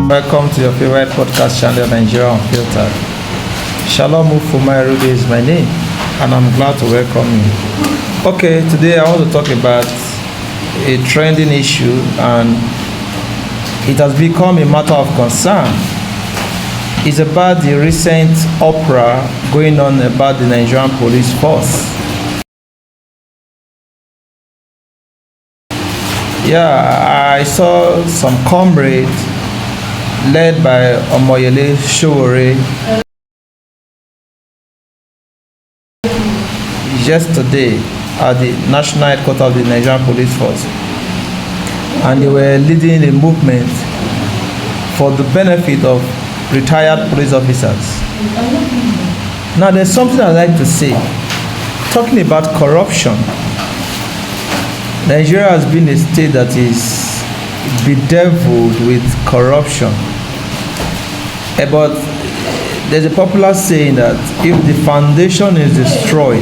Welcome to your favorite podcast channel, Nigeria Unfiltered. Shalom Ufumairude is my name, and I'm glad to welcome you. Okay, today I want to talk about a trending issue, and it has become a matter of concern. It's about the recent uproar going on about the Nigerian police force. Yeah, I saw some comrades led by Omoyele Sowore yesterday at the national headquarters of the Nigerian Police Force, and they were leading a movement for the benefit of retired police officers. Now, there's something I'd like to say. Talking about corruption, Nigeria has been a state that is bedeviled with corruption. But there's a popular saying that if the foundation is destroyed,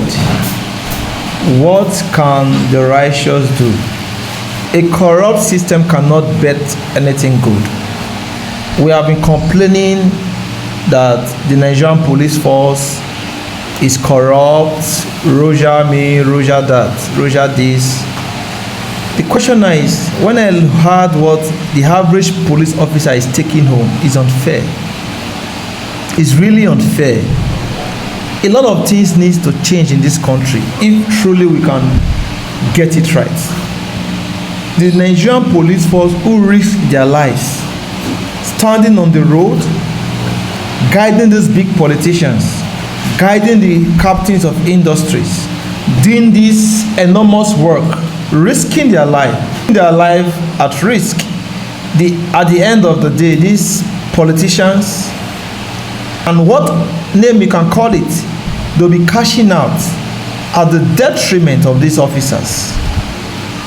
what can the righteous do? A corrupt system cannot bet anything good. We have been complaining that the Nigerian police force is corrupt, Roja me, Roja that, Roja this. The question now is, when I heard what the average police officer is taking home, is unfair. It's really unfair. A lot of things need to change in this country if truly we can get it right. The Nigerian police force who risk their lives standing on the road, guiding these big politicians, guiding the captains of industries, doing this enormous work, risking their life at risk. At the end of the day, these politicians, and what name you can call it, they'll be cashing out at the detriment of these officers.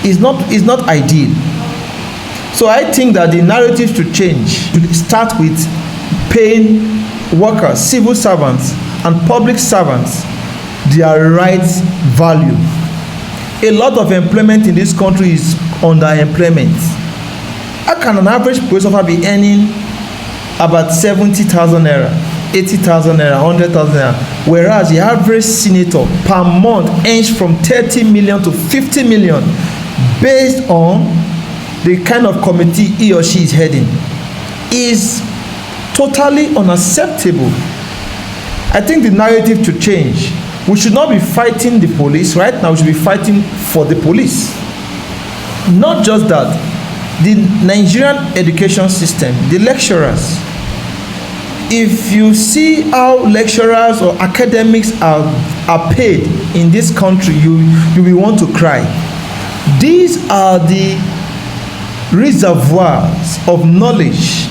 It's not ideal. So I think that the narrative should change. Should start with paying workers, civil servants, and public servants their rights value. A lot of employment in this country is underemployment. How can an average police officer be earning about 70,000 naira, 80,000 naira, 100,000 naira, whereas the average senator per month earns from 30 million to 50 million based on the kind of committee he or she is heading? Is totally unacceptable. I think the narrative should change. We should not be fighting the police. Right now we should be fighting for the police. Not just that, the Nigerian education system, the lecturers, if you see how lecturers or academics are paid in this country, you will want to cry. These are the reservoirs of knowledge.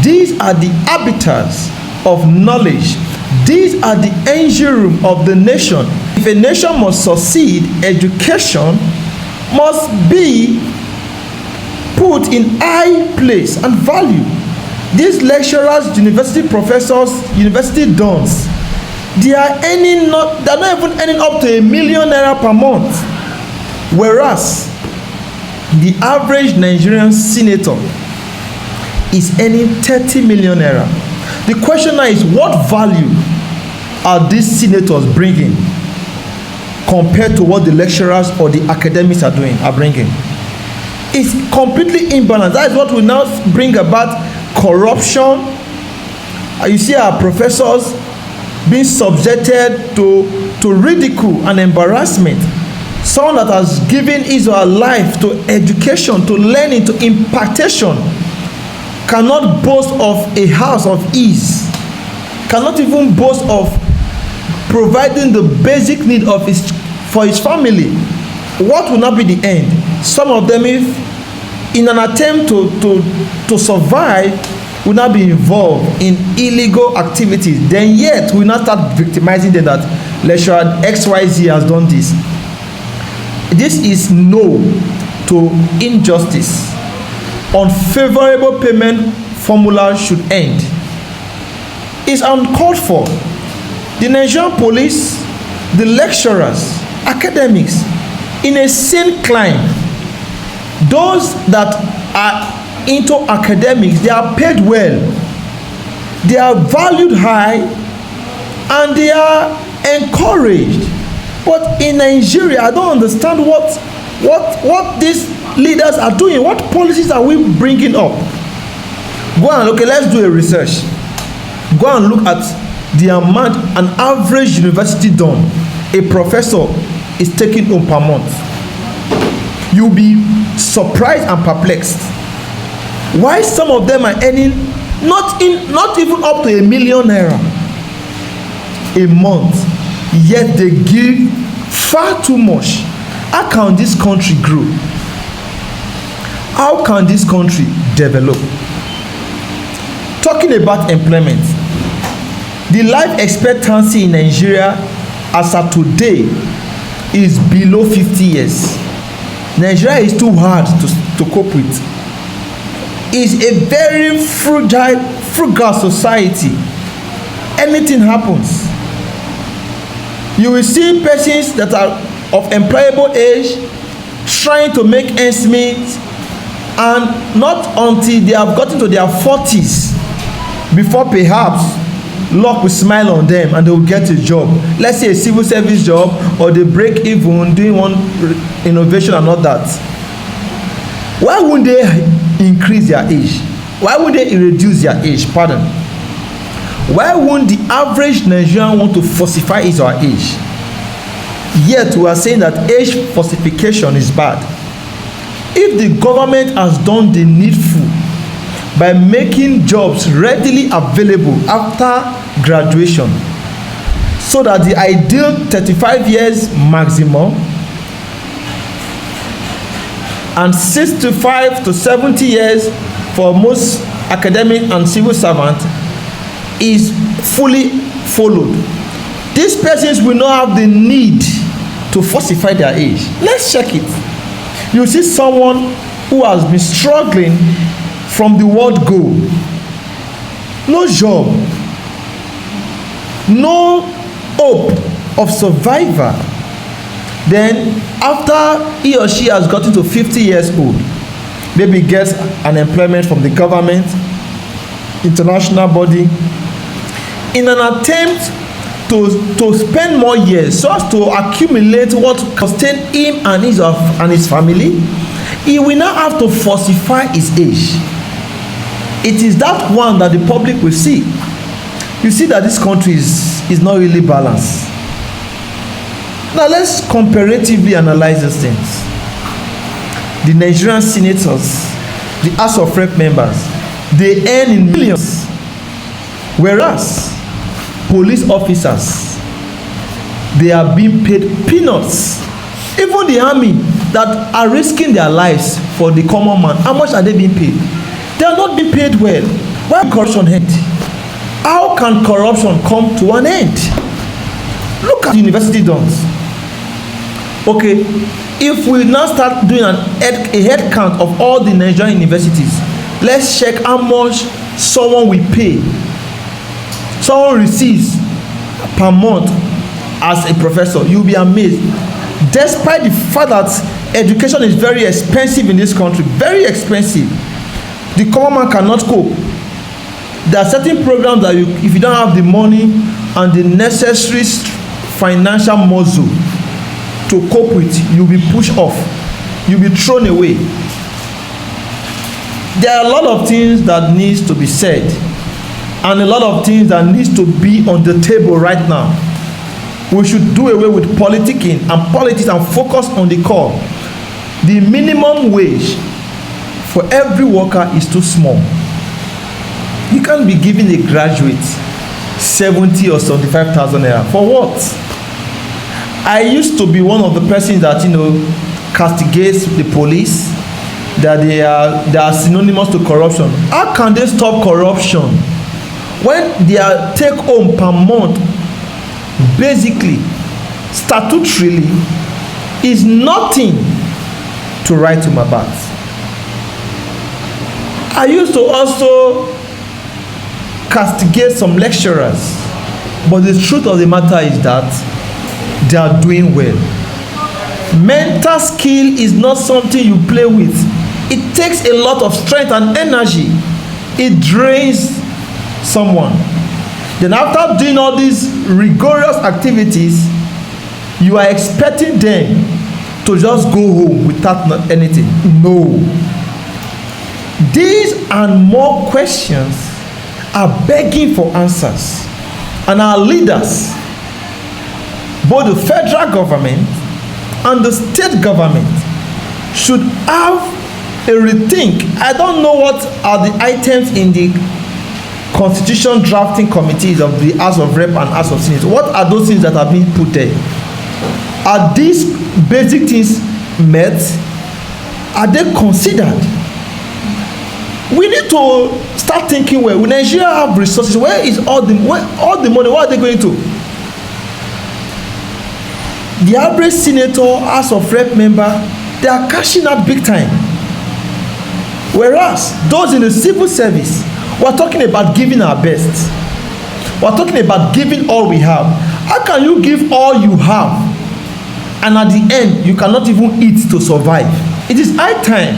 These are the arbiters of knowledge. These are the engine room of the nation. If a nation must succeed, education must be put in high place and value. These lecturers, university professors, university dons, they're not even earning up to ₦1 million per month, whereas the average Nigerian senator is earning 30 million naira. The question now is, what value are these senators bringing compared to what the lecturers or the academics are bringing? It's completely imbalanced. That is what will now bring about corruption. You see our professors being subjected to ridicule and embarrassment. Someone that has given his or her life to education, to learning, to impartation, cannot boast of a house of ease, cannot even boast of providing the basic need for his family. What will not be the end? Some of them, if in an attempt to survive, will not be involved in illegal activities, then yet will not start victimizing them that lecturer XYZ has done this. This is no to injustice. Unfavorable payment formula should end. It's uncalled for. The Nigerian police, the lecturers, academics, in a sane climb, Those that are into academics, they are paid well, they are valued high, and they are encouraged. But in Nigeria, I don't understand what these leaders are doing. What policies are we bringing up? Go and okay, let's do a research. Go and look at the amount an average university done a professor is taking home per month. You'll be surprised and perplexed. Why some of them are earning not even up to ₦1 million a month, yet they give far too much. How can this country grow? How can this country develop? Talking about employment, the life expectancy in Nigeria as of today is below 50 years. Nigeria is too hard to cope with. It's a very frugal society. Anything happens. You will see persons that are of employable age trying to make ends meet, and not until they have gotten to their 40s before perhaps luck will smile on them and they will get a job. Let's say a civil service job, or they break even doing one innovation and all that. Why wouldn't they increase their age? Why would they reduce their age? Pardon. Why wouldn't the average Nigerian want to falsify his or her age? Yet we are saying that age falsification is bad. If the government has done the needful by making jobs readily available after graduation, so that the ideal 35 years maximum and 65 to 70 years for most academic and civil servants is fully followed, these persons will not have the need to falsify their age. Let's check it. You see someone who has been struggling from the word go, no job, no hope of survival. Then after he or she has gotten to 50 years old, maybe gets an employment from the government, international body, in an attempt to spend more years so as to accumulate what sustain him and his family, he will now have to falsify his age. It is that one that the public will see. You see that this country is not really balanced. Now let's comparatively analyze these things. The Nigerian senators, the House of Rep members, they earn in millions, whereas police officers, they are being paid peanuts. Even the army that are risking their lives for the common man, how much are they being paid? They are not being paid well. Why corruption end? How can corruption come to an end? Look at the university dons. Okay, if we now start doing a head count of all the Nigerian universities, let's check how much someone will pay, someone receives per month as a professor. You'll be amazed. Despite the fact that education is very expensive in this country, very expensive, the common man cannot cope. There are certain programs that if you don't have the money and the necessary financial muscle to cope with, you'll be pushed off, you'll be thrown away. There are a lot of things that needs to be said, and a lot of things that needs to be on the table right now. We should do away with politicking and politics and focus on the core. The minimum wage for every worker is too small. You can't be giving a graduate 70 or 75,000 naira for what? I used to be one of the persons that castigates the police, that they are synonymous to corruption. How can they stop corruption when their take home per month basically statutorily is nothing to write home about? I used to also castigate some lecturers, but the truth of the matter is that they are doing well. Mental skill is not something you play with. It takes a lot of strength and energy. It drains someone. Then after doing all these rigorous activities, you are expecting them to just go home without anything. No. These and more questions are begging for answers. And our leaders, both the federal government and the state government, should have a rethink. I don't know what are the items in the constitution drafting committees of the House of Rep and House of Senate. What are those things that are being put there? Are these basic things met? Are they considered? We need to start thinking, well, when Nigeria have resources, where is all the money? What are they going to? The average senator, House of Rep member, they are cashing out big time. Whereas those in the civil service, we're talking about giving our best. We're talking about giving all we have. How can you give all you have and at the end you cannot even eat to survive? It is high time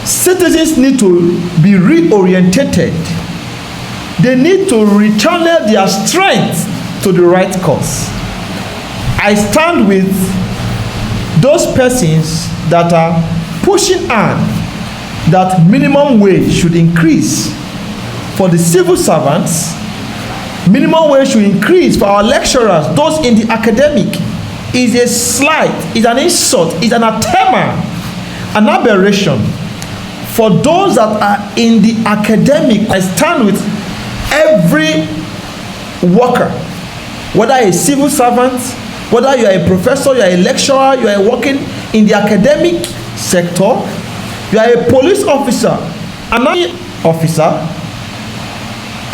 citizens need to be reorientated. They need to rechannel their strength to the right cause. I stand with those persons that are pushing on that minimum wage should increase for the civil servants. Minimum wage should increase for our lecturers, those in the academic. Is a slight, is an insult, is an anathema, an aberration. For those that are in the academic, I stand with every worker, whether a civil servant, whether you are a professor, you are a lecturer, you are working in the academic sector, you are a police officer, an army officer,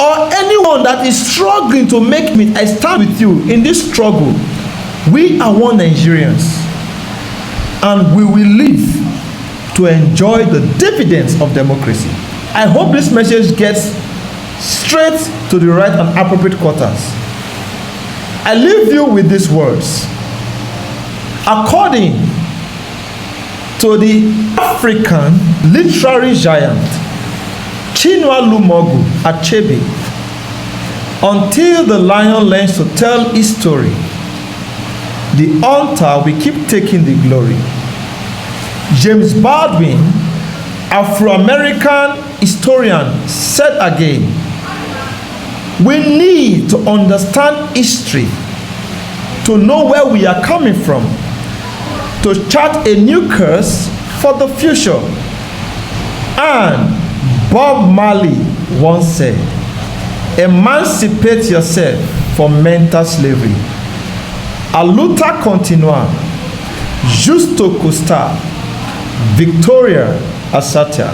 or anyone that is struggling to make it. I stand with you in this struggle. We are one Nigerians, and we will live to enjoy the dividends of democracy. I hope this message gets straight to the right and appropriate quarters. I leave you with these words. According to the African literary giant Chinua Achebe, until the lion learns to tell his story, the hunter will keep taking the glory. James Baldwin, Afro-American historian, said again, we need to understand history to know where we are coming from, to chart a new course for the future. And Bob Marley once said, emancipate yourself from mental slavery. A luta continua, justo custar, Victoria Assatia.